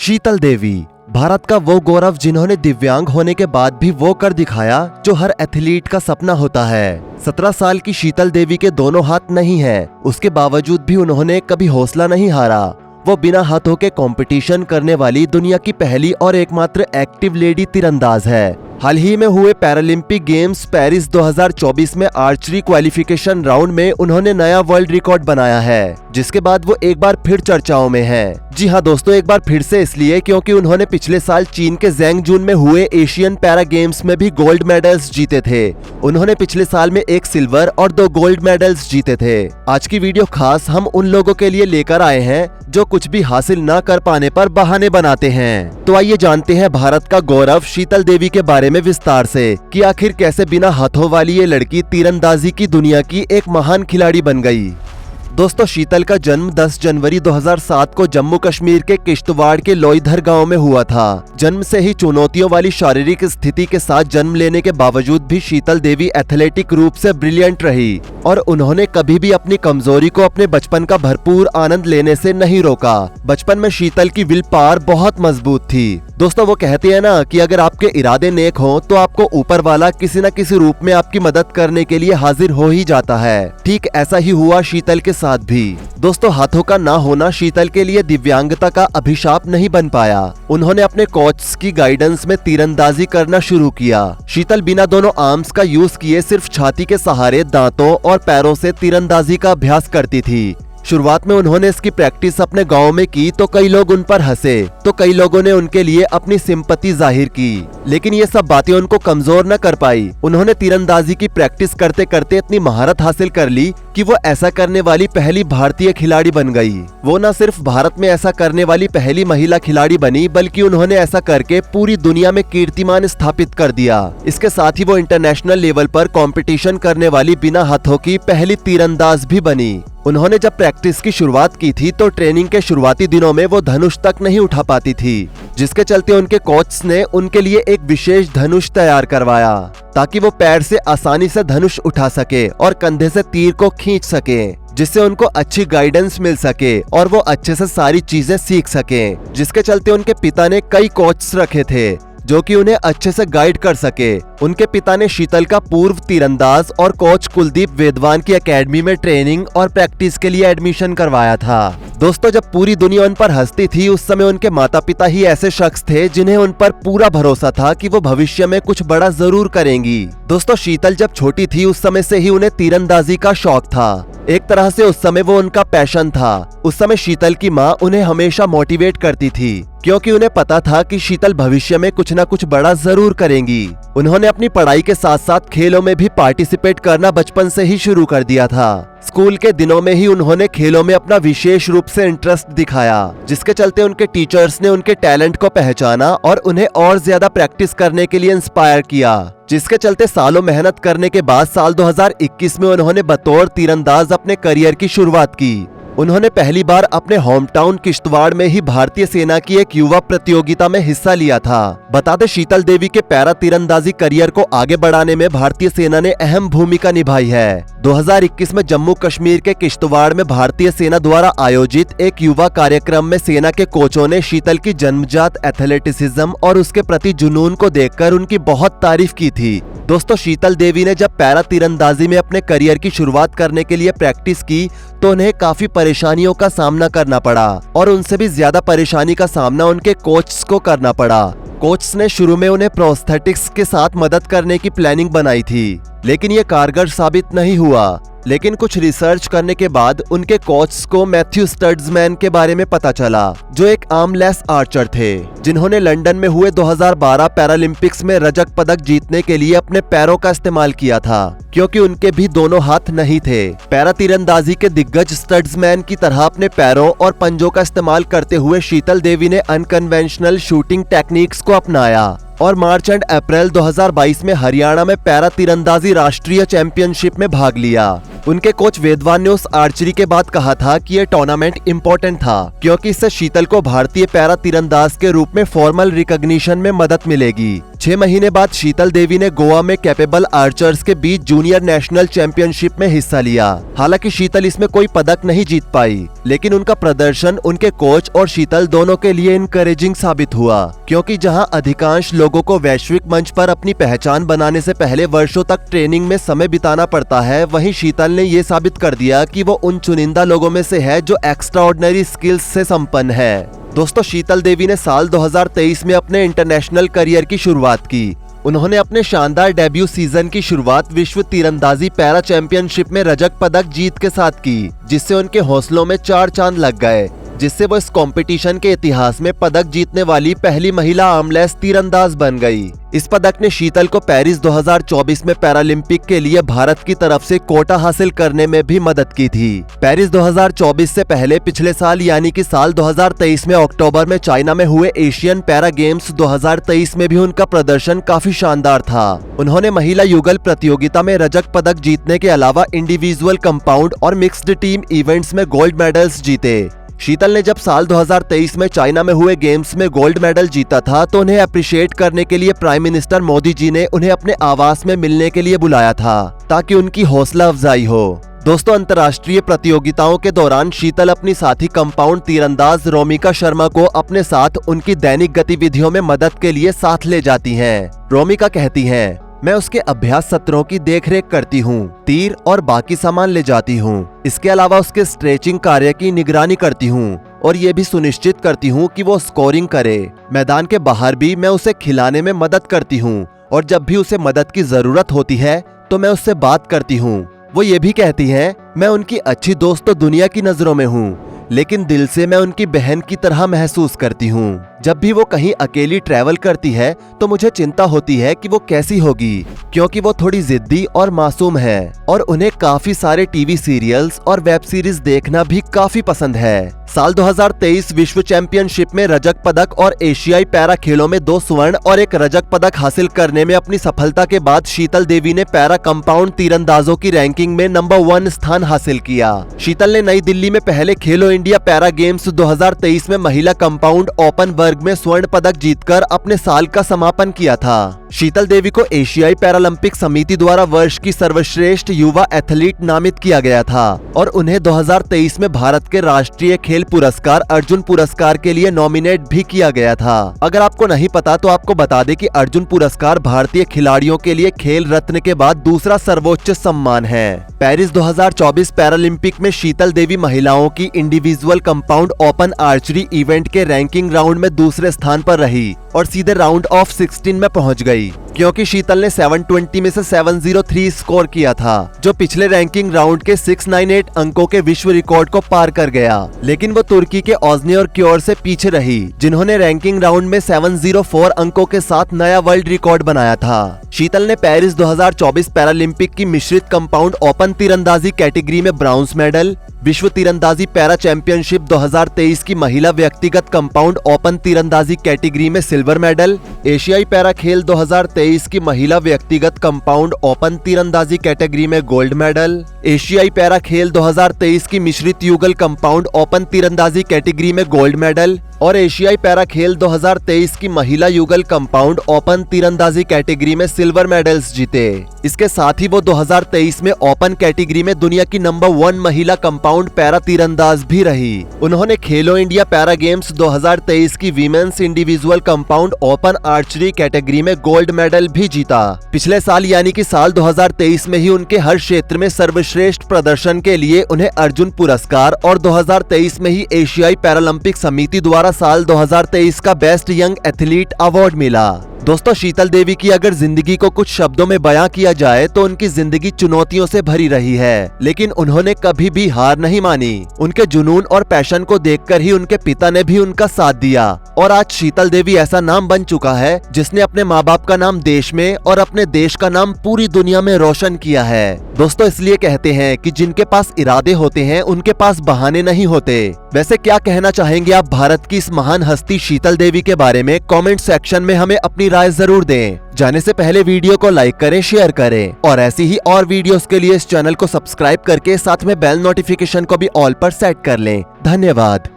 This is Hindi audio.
शीतल देवी भारत का वो गौरव जिन्होंने दिव्यांग होने के बाद भी वो कर दिखाया जो हर एथलीट का सपना होता है। 17 साल की शीतल देवी के दोनों हाथ नहीं हैं, उसके बावजूद भी उन्होंने कभी हौसला नहीं हारा। वो बिना हाथों के कंपटीशन करने वाली दुनिया की पहली और एकमात्र एक्टिव लेडी तीरंदाज है। हाल ही में हुए पैरालंपिक गेम्स पेरिस 2024 में आर्चरी क्वालिफिकेशन राउंड में उन्होंने नया वर्ल्ड रिकॉर्ड बनाया है, जिसके बाद वो एक बार फिर चर्चाओं में हैं। जी हाँ दोस्तों, एक बार फिर से इसलिए क्योंकि उन्होंने पिछले साल चीन के ज़ैंगजून में हुए एशियन पैरा गेम्स में भी गोल्ड मेडल्स जीते थे। उन्होंने पिछले साल में 1 सिल्वर और 2 गोल्ड मेडल्स जीते थे। आज की वीडियो खास हम उन लोगों के लिए लेकर आए हैं जो कुछ भी हासिल न कर पाने पर बहाने बनाते हैं। तो आइए जानते हैं भारत का गौरव शीतल देवी के बारे में विस्तार से कि आखिर कैसे बिना हाथों वाली ये लड़की तीरंदाजी की दुनिया की एक महान खिलाड़ी बन गई। दोस्तों, शीतल का जन्म 10 जनवरी 2007 को जम्मू कश्मीर के किश्तवाड़ के लोईधर गांव में हुआ था। जन्म से ही चुनौतियों वाली शारीरिक स्थिति के साथ जन्म लेने के बावजूद भी शीतल देवी एथलेटिक रूप से ब्रिलियंट रही और उन्होंने कभी भी अपनी कमजोरी को अपने बचपन का भरपूर आनंद लेने से नहीं रोका। बचपन में शीतल की विल पावर बहुत मजबूत थी। दोस्तों, वो कहते हैं ना कि अगर आपके इरादे नेक हों तो आपको ऊपर वाला किसी न किसी रूप में आपकी मदद करने के लिए हाजिर हो ही जाता है। ठीक ऐसा ही हुआ शीतल के साथ भी। दोस्तों, हाथों का ना होना शीतल के लिए दिव्यांगता का अभिशाप नहीं बन पाया। उन्होंने अपने कोच की गाइडेंस में तीरंदाजी करना शुरू किया। शीतल बिना दोनों आर्म्स का यूज किए सिर्फ छाती के सहारे दांतों और पैरों से तीरंदाजी का अभ्यास करती थी। शुरुआत में उन्होंने इसकी प्रैक्टिस अपने गांव में की तो कई लोग उन पर हंसे, तो कई लोगों ने उनके लिए अपनी सिंपैथी जाहिर की, लेकिन ये सब बातें उनको कमजोर न कर पाई। उन्होंने तीरंदाजी की प्रैक्टिस करते करते इतनी महारत हासिल कर ली कि वो ऐसा करने वाली पहली भारतीय खिलाड़ी बन गई। वो न सिर्फ भारत में ऐसा करने वाली पहली महिला खिलाड़ी बनी, बल्कि उन्होंने ऐसा करके पूरी दुनिया में कीर्तिमान स्थापित कर दिया। इसके साथ ही वो इंटरनेशनल लेवल पर कंपटीशन करने वाली बिना हाथों की पहली तीरंदाज भी बनी। उन्होंने जब प्रैक्टिस की शुरुआत की थी तो ट्रेनिंग के शुरुआती दिनों में वो धनुष तक नहीं उठा पाती थी, जिसके चलते उनके कोच ने उनके लिए एक विशेष धनुष तैयार करवाया ताकि वो पैर से आसानी से धनुष उठा सके और कंधे से तीर को खींच सके, जिससे उनको अच्छी गाइडेंस मिल सके और वो अच्छे से सारी चीजें सीख सके। जिसके चलते उनके पिता ने कई कोच रखे थे जो कि उन्हें अच्छे से गाइड कर सके। उनके पिता ने शीतल का पूर्व तीरंदाज और कोच कुलदीप वेदवान की एकेडमी में ट्रेनिंग और प्रैक्टिस के लिए एडमिशन करवाया था। दोस्तों, जब पूरी दुनिया उन पर हंसती थी उस समय उनके माता पिता ही ऐसे शख्स थे जिन्हें उन पर पूरा भरोसा था कि वो भविष्य में कुछ बड़ा जरूर करेंगी। दोस्तों, शीतल जब छोटी थी उस समय से ही उन्हें तीरंदाजी का शौक था। एक तरह से उस समय वो उनका पैशन था। उस समय शीतल की माँ उन्हें हमेशा मोटिवेट करती थी क्योंकि उन्हें पता था कि शीतल भविष्य में कुछ न कुछ बड़ा जरूर करेंगी। उन्होंने अपनी पढ़ाई के साथ साथ खेलों में भी पार्टिसिपेट करना बचपन से ही शुरू कर दिया था। स्कूल के दिनों में ही उन्होंने खेलों में अपना विशेष रूप से इंटरेस्ट दिखाया, जिसके चलते उनके टीचर्स ने उनके टैलेंट को पहचाना और उन्हें और ज्यादा प्रैक्टिस करने के लिए इंस्पायर किया। जिसके चलते सालों मेहनत करने के बाद साल 2021 में उन्होंने बतौर तीरंदाज अपने करियर की शुरुआत की। उन्होंने पहली बार अपने होम टाउन किश्तवाड़ में ही भारतीय सेना की एक युवा प्रतियोगिता में हिस्सा लिया था। बता दें, शीतल देवी के पैरा तीरंदाजी करियर को आगे बढ़ाने में भारतीय सेना ने अहम भूमिका निभाई है। 2021 में जम्मू कश्मीर के किश्तवाड़ में भारतीय सेना द्वारा आयोजित एक युवा कार्यक्रम में सेना के कोचों ने शीतल की जन्मजात एथलेटिसिज्म और उसके प्रति जुनून को देखकर उनकी बहुत तारीफ की थी। दोस्तों, शीतल देवी ने जब पैरा तीरंदाजी में अपने करियर की शुरुआत करने के लिए प्रैक्टिस की तो उन्हें काफी परेशानियों का सामना करना पड़ा और उनसे भी ज्यादा परेशानी का सामना उनके कोच को करना पड़ा। कोच ने शुरू में उन्हें प्रोस्थेटिक्स के साथ मदद करने की प्लानिंग बनाई थी, लेकिन ये कारगर साबित नहीं हुआ। लेकिन कुछ रिसर्च करने के बाद उनके कोच को मैथ्यू स्टड्समैन के बारे में पता चला, जो एक आर्मलेस आर्चर थे जिन्होंने लंदन में हुए 2012 पैरालंपिक्स में रजत पदक जीतने के लिए अपने पैरों का इस्तेमाल किया था, क्योंकि उनके भी दोनों हाथ नहीं थे। पैरा तीरंदाजी के दिग्गज स्टड्समैन की तरह अपने पैरों और पंजों का इस्तेमाल करते हुए शीतल देवी ने अनकन्वेंशनल शूटिंग टेक्निक्स को अपनाया और मार्च एंड अप्रैल 2022 में हरियाणा में पैरा तीरंदाजी राष्ट्रीय चैंपियनशिप में भाग लिया। उनके कोच वेदवान ने उस आर्चरी के बाद कहा था कि यह टूर्नामेंट इम्पोर्टेंट था क्योंकि इससे शीतल को भारतीय पैरा तीरंदाज के रूप में फॉर्मल रिकॉग्निशन में मदद मिलेगी। 6 महीने बाद शीतल देवी ने गोवा में कैपेबल आर्चर्स के बीच जूनियर नेशनल चैंपियनशिप में हिस्सा लिया। हालांकि शीतल इसमें कोई पदक नहीं जीत पाई, लेकिन उनका प्रदर्शन उनके कोच और शीतल दोनों के लिए इनकरेजिंग साबित हुआ, क्योंकि जहां अधिकांश लोगों को वैश्विक मंच पर अपनी पहचान बनाने से पहले वर्षों तक ट्रेनिंग में समय बिताना पड़ता है, वहीं शीतल ने ये साबित कर दिया कि वो उन चुनिंदा लोगों में से है जो एक्स्ट्राऑर्डिनरी स्किल्स से संपन्न है। दोस्तों, शीतल देवी ने साल 2023 में अपने इंटरनेशनल करियर की शुरुआत की। उन्होंने अपने शानदार डेब्यू सीजन की शुरुआत विश्व तीरंदाजी पैरा चैंपियनशिप में रजत पदक जीत के साथ की, जिससे उनके हौसलों में 4 चांद लग गए, जिससे वो इस कंपटीशन के इतिहास में पदक जीतने वाली पहली महिला आर्मलेस तीरंदाज बन गई। इस पदक ने शीतल को पेरिस 2024 में पैरालंपिक के लिए भारत की तरफ से कोटा हासिल करने में भी मदद की थी। पेरिस 2024 से पहले पिछले साल यानी कि साल 2023 में अक्टूबर में चाइना में हुए एशियन पैरा गेम्स 2023 में भी उनका प्रदर्शन काफी शानदार था। उन्होंने महिला युगल प्रतियोगिता में रजत पदक जीतने के अलावा इंडिविजुअल, कंपाउंड और मिक्स्ड टीम इवेंट्स में गोल्ड मेडल्स जीते। शीतल ने जब साल 2023 में चाइना में हुए गेम्स में गोल्ड मेडल जीता था तो उन्हें अप्रिशिएट करने के लिए प्राइम मिनिस्टर मोदी जी ने उन्हें अपने आवास में मिलने के लिए बुलाया था, ताकि उनकी हौसला अफजाई हो। दोस्तों, अंतर्राष्ट्रीय प्रतियोगिताओं के दौरान शीतल अपनी साथी कंपाउंड तीरंदाज रोमिका शर्मा को अपने साथ उनकी दैनिक गतिविधियों में मदद के लिए साथ ले जाती हैं। रोमिका कहती हैं, मैं उसके अभ्यास सत्रों की देखरेख करती हूँ, तीर और बाकी सामान ले जाती हूँ। इसके अलावा उसके स्ट्रेचिंग कार्य की निगरानी करती हूँ और ये भी सुनिश्चित करती हूँ कि वो स्कोरिंग करे। मैदान के बाहर भी मैं उसे खिलाने में मदद करती हूँ और जब भी उसे मदद की जरूरत होती है तो मैं उससे बात करती हूँ। वो ये भी कहती हैं, मैं उनकी अच्छी दोस्त तो दुनिया की नजरों में हूँ, लेकिन दिल से मैं उनकी बहन की तरह महसूस करती हूँ। जब भी वो कहीं अकेली ट्रैवल करती है तो मुझे चिंता होती है कि वो कैसी होगी, क्योंकि वो थोड़ी जिद्दी और मासूम है और उन्हें काफी सारे टीवी सीरियल्स और वेब सीरीज देखना भी काफी पसंद है। साल 2023 विश्व चैंपियनशिप में रजत पदक और एशियाई पैरा खेलों में 2 स्वर्ण और 1 रजत पदक हासिल करने में अपनी सफलता के बाद शीतल देवी ने पैरा कंपाउंड तीरंदाजों की रैंकिंग में नंबर 1 स्थान हासिल किया। शीतल ने नई दिल्ली में पहले खेलो इंडिया पैरा गेम्स 2023 में महिला कंपाउंड ओपन वर्ग में स्वर्ण पदक जीतकर अपने साल का समापन किया था। शीतल देवी को एशियाई पैरालंपिक समिति द्वारा वर्ष की सर्वश्रेष्ठ युवा एथलीट नामित किया गया था और उन्हें 2023 में भारत के राष्ट्रीय खेल पुरस्कार अर्जुन पुरस्कार के लिए नॉमिनेट भी किया गया था। अगर आपको नहीं पता तो आपको बता दें कि अर्जुन पुरस्कार भारतीय खिलाड़ियों के लिए खेल रत्न के बाद दूसरा सर्वोच्च सम्मान है। पेरिस 2024 पैरालंपिक में शीतल देवी महिलाओं की individual compound open archery event के रैंकिंग राउंड में दूसरे स्थान पर रही और सीधे राउंड ऑफ 16 में पहुंच गई, क्योंकि शीतल ने 720 में से 703 स्कोर किया था, जो पिछले रैंकिंग राउंड के 698 अंकों के विश्व रिकॉर्ड को पार कर गया। लेकिन वो तुर्की के ओजने और क्योर से पीछे रही, जिन्होंने रैंकिंग राउंड में 704 अंकों के साथ नया वर्ल्ड रिकॉर्ड बनाया था। शीतल ने पेरिस 2024 पैरालंपिक की मिश्रित कंपाउंड ओपन तीरंदाजी कैटेगरी में ब्राउन्ज मेडल, विश्व तीरंदाजी पैरा चैंपियनशिप 2023 की महिला व्यक्तिगत कंपाउंड ओपन तीरंदाजी कैटेगरी में सिल्वर मेडल, एशियाई पैरा खेल 2023 की महिला व्यक्तिगत कंपाउंड ओपन तीरंदाजी कैटेगरी में गोल्ड मेडल, एशियाई पैरा खेल 2023 की मिश्रित युगल कंपाउंड ओपन तीरंदाजी कैटेगरी में गोल्ड मेडल और एशियाई पैरा खेल 2023 की महिला युगल कंपाउंड ओपन तीरंदाजी कैटेगरी में सिल्वर मेडल्स जीते। इसके साथ ही वो 2023 में ओपन कैटेगरी में दुनिया की नंबर 1 महिला कंपाउंड पैरा तीरंदाज भी रही। उन्होंने खेलो इंडिया पैरा गेम्स 2023 की women's individual compound open archery category में गोल्ड मेडल भी जीता। पिछले साल यानी कि साल 2023 में ही उनके हर क्षेत्र में सर्वश्रेष्ठ प्रदर्शन के लिए उन्हें अर्जुन पुरस्कार और 2023 में ही एशियाई पैरालंपिक समिति द्वारा साल 2023 का बेस्ट यंग एथलीट अवार्ड मिला। दोस्तों, शीतल देवी की अगर जिंदगी को कुछ शब्दों में बयां किया जाए तो उनकी जिंदगी चुनौतियों से भरी रही है, लेकिन उन्होंने कभी भी हार नहीं मानी। उनके जुनून और पैशन को देखकर ही उनके पिता ने भी उनका साथ दिया और आज शीतल देवी ऐसा नाम बन चुका है जिसने अपने माँ बाप का नाम देश में और अपने देश का नाम पूरी दुनिया में रोशन किया है। दोस्तों, इसलिए कहते हैं कि जिनके पास इरादे होते हैं उनके पास बहाने नहीं होते। वैसे क्या कहना चाहेंगे आप भारत की इस महान हस्ती शीतल देवी के बारे में? कमेंट सेक्शन में हमें अपनी राय जरूर दें। जाने से पहले वीडियो को लाइक करें, शेयर करें और ऐसी ही और वीडियोस के लिए इस चैनल को सब्सक्राइब करके साथ में बेल नोटिफिकेशन को भी ऑल पर सेट कर लें। धन्यवाद।